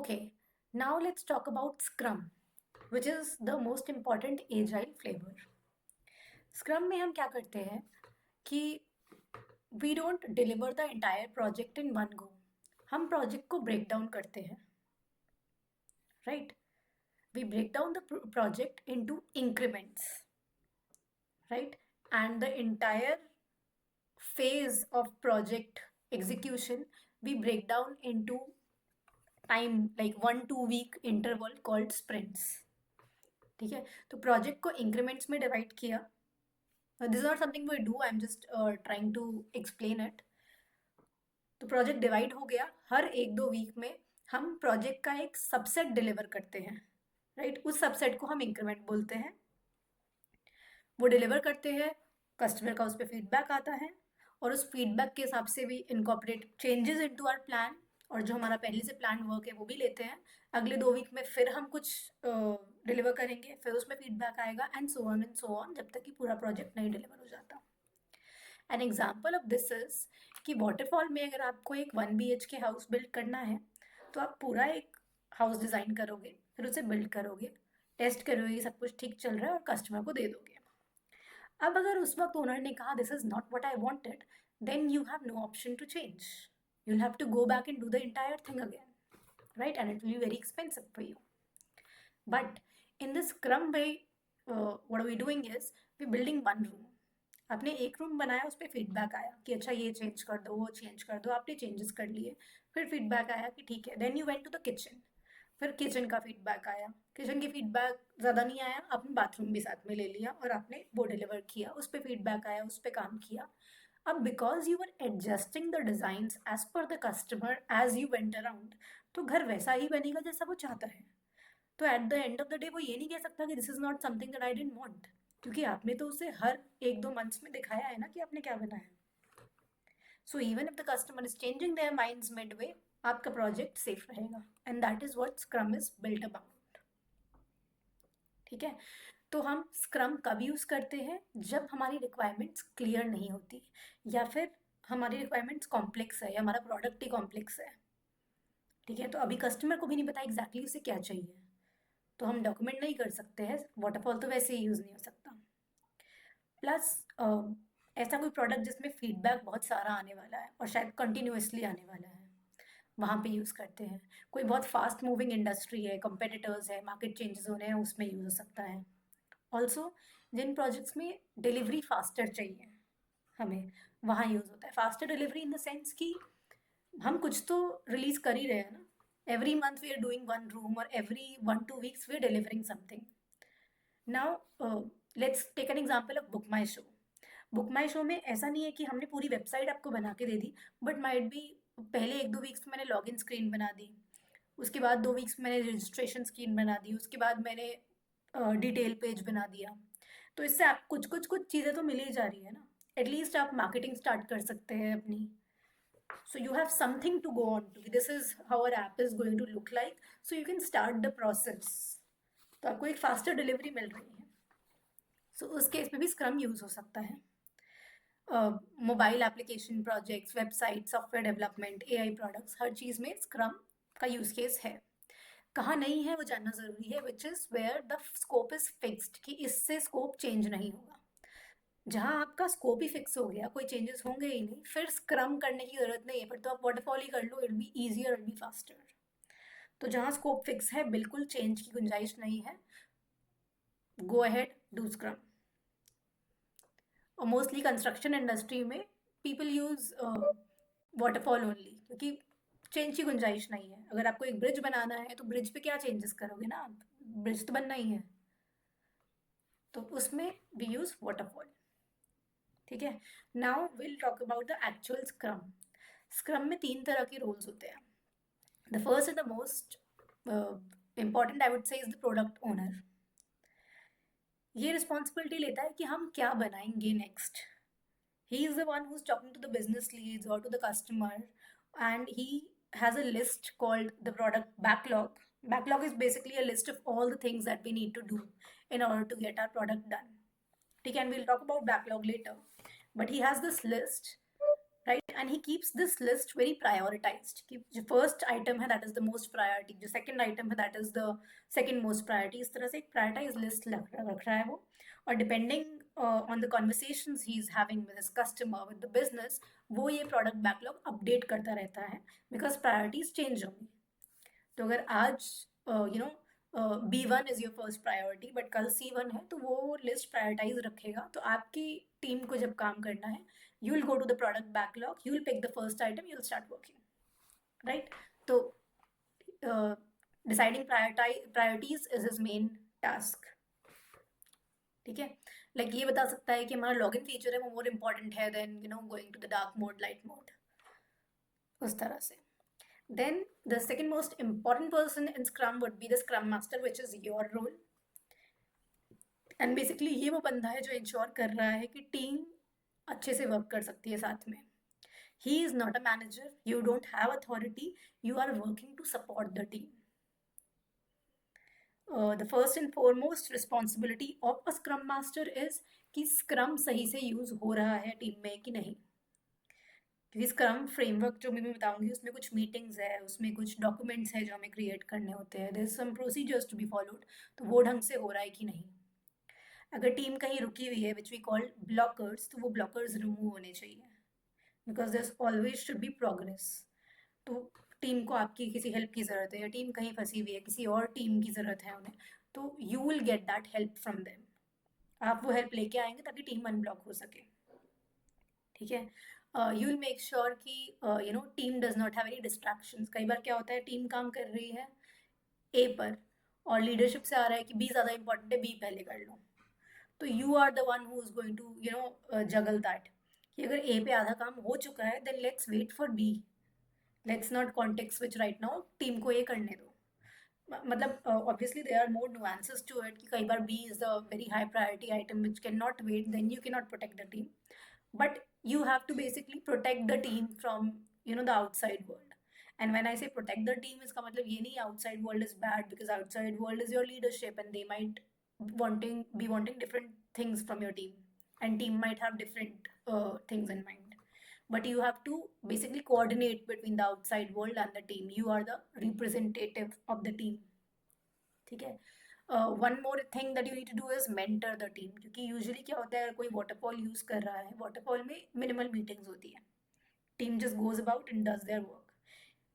Okay, now let's talk about Scrum, which is the most important agile flavor. Scrum में हम क्या करते हैं कि we don't deliver the entire project in one go. हम project को break down करते हैं, right? We break down the project into increments, right? And the entire phase of project execution we break down into time like 1-2 week interval called sprints. ठीक है, तो project को increments में divide किया. This is not something we do, I am just trying to explain it. तो project divide हो गया. हर 1-2 week में हम प्रोजेक्ट का एक सबसेट डिलीवर करते हैं, राइट? उस सबसेट को हम इंक्रीमेंट बोलते हैं. वो डिलीवर करते हैं, कस्टमर का उस पर फीडबैक आता है और उस फीडबैक के हिसाब से भी incorporate changes into our plan, और जो हमारा पहले से प्लान वर्क है वो भी लेते हैं. अगले 2 वीक में फिर हम कुछ डिलीवर करेंगे, फिर उसमें फीडबैक आएगा एंड सो ऑन जब तक कि पूरा प्रोजेक्ट नहीं डिलीवर हो जाता. N example of this is कि वाटरफॉल में अगर आपको एक 1 BHK हाउस बिल्ड करना है तो आप पूरा एक हाउस डिज़ाइन करोगे, फिर उसे बिल्ड करोगे, टेस्ट करोगे, सब कुछ ठीक चल रहा है और कस्टमर को दे दोगे. अब अगर उस वक्त ओनर ने कहा this is not what I wanted, then you have no option to change. you'll have to go back and do the entire thing again, right? And it will be very expensive for you. But in this Scrum way, what are we doing is we building one room. आपने एक room बनाया, उस पर feedback आया कि अच्छा ये change कर दो, वो चेंज कर दो, आपने चेंजेस कर लिए, फिर फीडबैक आया कि ठीक है. Then you went to the kitchen, फिर किचन का फीडबैक आया. किचन की फीडबैक ज़्यादा नहीं आया, आपने बाथरूम भी साथ में ले लिया और आपने वो डिलीवर किया, उस पर फीडबैक आया, उस पर काम किया. अब because you are adjusting the designs as per the customer as you went around, तो घर वैसा ही बनेगा जैसा वो चाहता है. तो at the end of the day वो ये नहीं कह सकता कि this is not something that I didn't want, क्योंकि आपने तो उसे हर 1-2 मंथ्स में दिखाया है ना कि आपने क्या बनाया. So even if the customer is changing their minds Midway, आपका प्रोजेक्ट सेफ रहेगा. And that is what scrum is built about. ठीक है, तो हम स्क्रम कब यूज़ करते हैं? जब हमारी रिक्वायरमेंट्स क्लियर नहीं होती, या फिर हमारी रिक्वायरमेंट्स कॉम्प्लेक्स है, या हमारा प्रोडक्ट ही कॉम्प्लेक्स है. ठीक है, तो अभी कस्टमर को भी नहीं पता एग्जैक्टली उसे क्या चाहिए, तो हम डॉक्यूमेंट नहीं कर सकते हैं. वाटरफॉल तो वैसे ही यूज़ नहीं हो सकता. प्लस ऐसा कोई प्रोडक्ट जिसमें फीडबैक बहुत सारा आने वाला है और शायद कंटिन्यूसली आने वाला है, वहाँ पे यूज़ करते हैं. कोई बहुत फास्ट मूविंग इंडस्ट्री है, कंपेटिटर्स है, मार्केट चेंजेस हो रहे हैं, उसमें यूज़ हो सकता है. ऑल्सो जिन प्रोजेक्ट्स में डिलीवरी फास्टर चाहिए हमें, वहाँ यूज़ होता है. Faster delivery in the sense कि हम कुछ तो रिलीज कर ही रहे हैं ना. Every month we are doing one room, और every 1-2 weeks we are delivering something. Now let's take an example of Book My Show. Book My Show में ऐसा नहीं है कि हमने पूरी वेबसाइट आपको बना के दे दी, बट माइट बी पहले 1-2 वीक्स में मैंने लॉगिन स्क्रीन बना दी, उसके बाद 2 वीक्स मैंने रजिस्ट्रेशन स्क्रीन बना दी, उसके बाद मैंने डिटेल पेज बना दिया. तो इससे आप कुछ कुछ कुछ चीज़ें तो मिल ही जा रही है ना. एटलीस्ट आप मार्केटिंग स्टार्ट कर सकते हैं अपनी. So you have something to go on to. This is how our app is going to look like. So you can start the process. तो आपको एक फास्टर डिलीवरी मिल रही है. So उस केस में भी स्क्रम यूज़ हो सकता है. Mobile application projects, website, software development, AI products, हर चीज़ में स्क्रम का यूज़ केस है. कहाँ नहीं है वो जानना ज़रूरी है, which is where the scope is fixed, कि इससे स्कोप चेंज नहीं होगा. जहाँ आपका स्कोप ही फिक्स हो गया, कोई चेंजेस होंगे ही नहीं, फिर स्क्रम करने की ज़रूरत नहीं है, फिर तो आप वाटरफॉल ही कर लो, it be easier, it be faster. तो जहाँ स्कोप फिक्स है, बिल्कुल चेंज की गुंजाइश नहीं है, गो अहेड, डू स्क्रम. और मोस्टली कंस्ट्रक्शन इंडस्ट्री में पीपल यूज़ वाटरफॉल ओनली, क्योंकि चेंज की गुंजाइश नहीं है. अगर आपको एक ब्रिज बनाना है तो ब्रिज पे क्या चेंजेस करोगे ना आप, ब्रिज तो बनना ही है, तो उसमें वी यूज़ वाटरफॉल. ठीक है, now will talk about the actual scrum. Scrum में 3 तरह के रोल्स होते हैं. The first and the most important I would say is the product owner. ये रिस्पॉन्सिबिलिटी लेता है कि हम क्या बनाएंगे next. He is the one who is talking to the business leads और to the customer, and he has a list called the product backlog. Backlog is basically a list of all the things that we need to do in order to get our product done. ठीक है, and we'll talk about backlog later. But he has this list right? And he keeps this list very prioritized कि जो first item है that is the most priority, जो second item है that is the second most priority, इस तरह से एक prioritize list रख रहा है वो. और depending on the conversations he is having with his customer, with the business, वो ये product backlog update करता रहता है because priorities change होंगी. तो अगर आज you know B1 is your first priority but कल C1 है तो वो लिस्ट प्रायोरिटाइज रखेगा. तो आपकी टीम को जब काम करना है, you will go to the product backlog, you will pick the first item, you will start working, right? तो deciding priorities is his main task. ठीक है, लाइक ये बता सकता है कि हमारा लॉगिन फीचर है वो मोर इम्पॉर्टेंट है then going to the dark mode, light mode, उस तरह से. Then the second most important person in Scrum would be the Scrum Master, which is your role. And basically ये वो बंदा है जो इंश्योर कर रहा है कि टीम अच्छे से वर्क कर सकती है साथ में. He is not a manager. You don't have authority. You are working to support the team. The first and foremost responsibility of a Scrum Master is कि Scrum सही से यूज हो रहा है टीम में कि नहीं. क्योंकि स्क्रम फ्रेमवर्क जो मैं बताऊंगी उसमें कुछ मीटिंग्स है, उसमें कुछ डॉक्यूमेंट्स है जो हमें क्रिएट करने होते हैं, there is some procedures to be followed. तो वो ढंग से हो रहा है कि नहीं. अगर टीम कहीं रुकी हुई है विच वी कॉल ब्लॉकर्स, तो वो ब्लॉकर्स रिमूव होने चाहिए because there always should be progress. तो टीम को आपकी किसी हेल्प की ज़रूरत है या टीम कहीं फंसी हुई है, किसी और टीम की ज़रूरत है उन्हें, तो you will get that help from them. आप वो हेल्प लेके आएंगे ताकि टीम अनब्लॉक हो सके. ठीक है, यू विल मेक श्योर कि team does not have any distractions. कई बार क्या होता है, टीम काम कर रही है ए पर और लीडरशिप से आ रहा है कि बी ज़्यादा इंपॉर्टेंट है, बी पहले कर लो. तो you are the one who is going to juggle that कि अगर ए पे आधा काम हो चुका है then let's wait for B, let's not context switch right now, team को ये करने दो. मतलब obviously there are more nuances to it कि कई बार B is the very high priority item which can not wait, then you can not protect the team. But you have to basically protect the team from the outside world. And when I say protect the team, इसका मतलब ये नहीं outside world is bad, because outside world is your leadership and they might wanting different things from your team, and team might have different things in mind. But you have to basically coordinate between the outside world and the team. You are the representative of the team. ठीक है. One more thing that you need to do is mentor the team. क्योंकि usually क्या होता है, अगर कोई waterfall use कर रहा है, वाटरफॉल में मिनिमल मीटिंग्स होती है, team just goes about and does their work.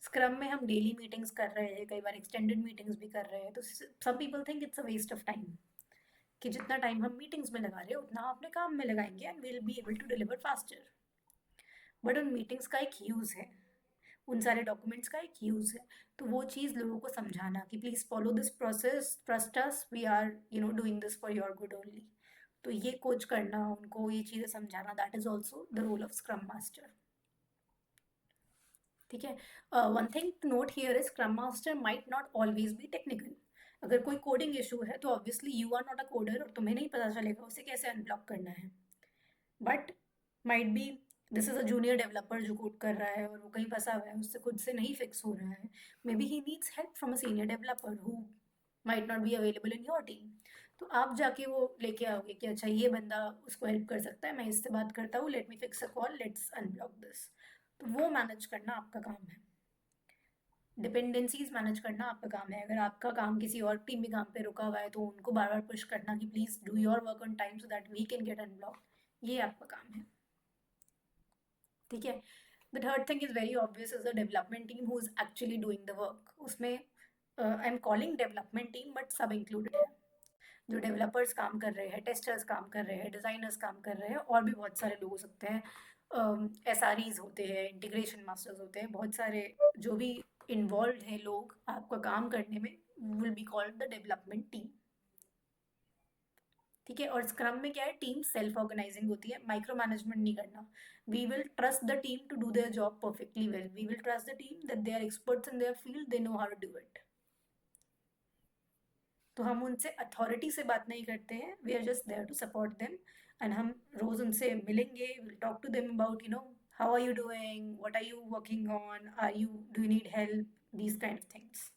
Scrum में हम डेली मीटिंग्स कर रहे हैं, कई बार एक्सटेंडेड मीटिंग्स भी कर रहे हैं, तो some people think it's a waste of time कि जितना टाइम हम मीटिंग्स में लगा रहे हैं उतना हम अपने काम में लगाएंगे and we will be able to deliver faster. But उन मीटिंग्स का एक यूज़ है, उन सारे डॉक्यूमेंट्स का एक यूज़ है. तो वो चीज़ लोगों को समझाना कि please follow this process, trust us, we are doing this for your good only. तो ये कोच करना, उनको ये चीज़ें समझाना, that is also the role of scrum master. ठीक है. One thing to note here is scrum master might not always be technical. अगर कोई कोडिंग इशू है तो obviously you are not a coder और तुम्हें नहीं पता चलेगा उसे कैसे अनब्लॉक करना है. But might be this is a junior developer जो कोड कर रहा है और वो कहीं फंसा हुआ है, उससे खुद से नहीं फिक्स हो रहा है. May be he needs help from a senior developer who might not be available in your team. तो आप जाके वो लेके आओगे कि अच्छा ये बंदा उसको हेल्प कर सकता है, मैं इससे बात करता हूँ, let me fix a call, let's unblock this. तो वो मैनेज करना आपका काम है. डिपेंडेंसीज मैनेज करना आपका काम है. अगर आपका काम किसी और टीम में काम पे रुका हुआ है तो उनको बार बार पुश करना कि please do your work on time so that we can get unblock, ये आपका काम है. ठीक है. The third thing is very obvious, is the development team who is actually doing the work. उसमें I am calling development team but सब included है. जो डेवलपर्स काम कर रहे हैं, टेस्टर्स काम कर रहे हैं, डिज़ाइनर्स काम कर रहे हैं, और भी बहुत सारे लोग हो सकते हैं, एस आर ईज होते हैं, इंटीग्रेशन मास्टर्स होते हैं, बहुत सारे जो भी इन्वॉल्व हैं लोग आपका काम करने में, will be called the development team. ठीक है. और स्क्रम में क्या है, टीम सेल्फ ऑर्गेनाइजिंग होती है, माइक्रो मैनेजमेंट नहीं करना. We will trust the team to do their job perfectly well. We will trust the team that they are experts in their field, they know how to do it. तो हम उनसे authority से बात नहीं करते हैं, we are just there to support them. And हम रोज उनसे मिलेंगे, will talk to them about how are you doing, what are you working on, are you do you need help, these kind of things.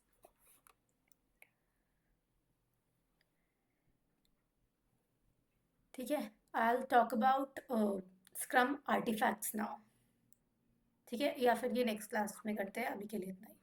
ठीक है. I will talk about scrum artifacts now. ठीक है, या फिर ये next class में करते हैं, अभी के लिए इतना ही।